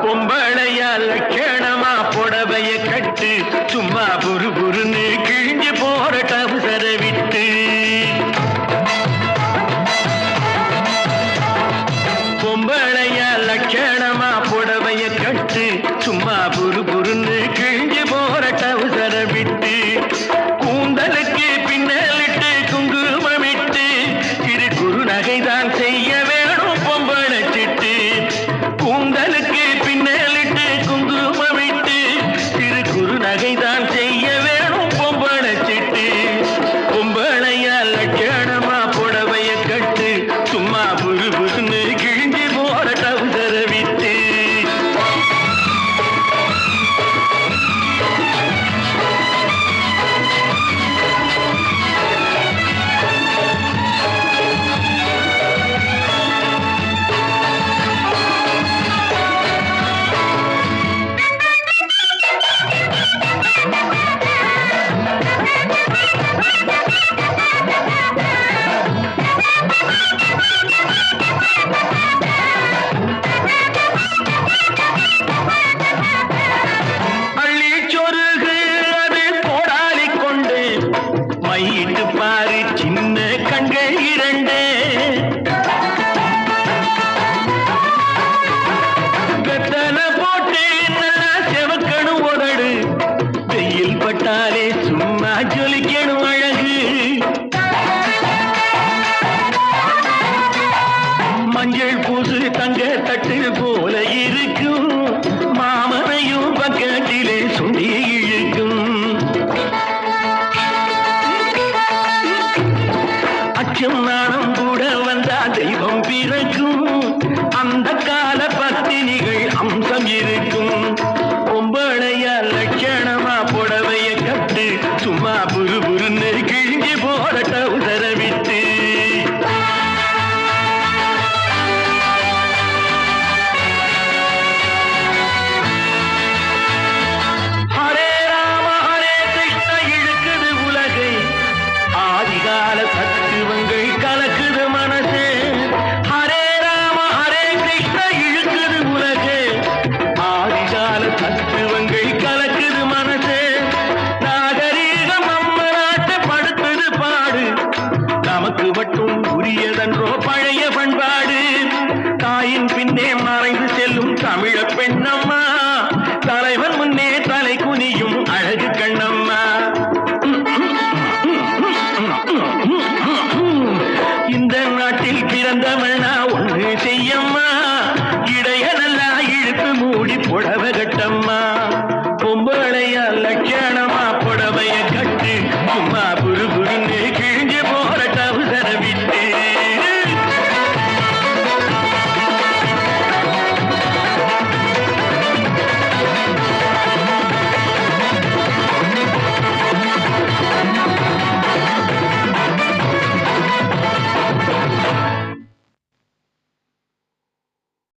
பொம்பளையா லட்சணமா புடவைய கட்டு சும்மா புரு புருன்னு கிழிஞ்சு போற டவுசர விட்டு பொம்பளையா லட்சணமா புடவைய கட்டு சும்மா புரு புருன்னு கிழிஞ்சு போற டவுசர விட்டு கூந்தலுக்கு பின்னலிட்டு குங்குமமிட்டு திரு குரு நகைதான் செய்ய வேணும் பொம்பளை சிட்டு கூந்தலுக்கு பின்னலிட்டு குங்குமமிட்டு திரு குரு நகைதான் செய்ய வேணும் பொம்பளை சிட்டு பொம்பளையா லட்சணமா புடவைய கட்டு சும்மா புரு புருன்னு கிழிஞ்சு போற டவுசர விட்டு மையிட்டு பாரு சின்ன கண்கள் இரண்டு வெத்தலை போட்டு நல்லா செவக்கணும் உதடு வெயில் பட்டாலே சும்மா ஜொலிக்கணும் அழகு மஞ்சள் பூசு தங்க தட்டு போல இருக்கும் மாமனையும் பக்கத்திலே சுண்டி இழுக்கும் அச்சம் நாணம் கூட வந்தா தெய்வம் பிறக்கும் அந்த கால பத்தினிகள் அம்சம் இருக்கும் பொம்பளையா லட்சணமா புடவைய கட்டு சும்மா புரு புருன்னு கிழிஞ்சு போற டவுசர விட்டு ஹரே ராம ஹரே கிருஷ்ண இழுக்குது உலகை ஆதிகால தத்துவங்கள் கலக்குது மனசு ஹரே ராம ஹரே கிருஷ்ண இழுக்குது உலகு ஆதிகால தத்துவங்கள் கலக்குது மனசு நாகரீகம் நம்ம நாட்டை படுத்துது பாடு நமக்கு மட்டும் உரியதன்றோ பழைய பண்பாடு தாயின் பின்னே மறைந்து செல்லும் தமிழ பெண்ணம்மா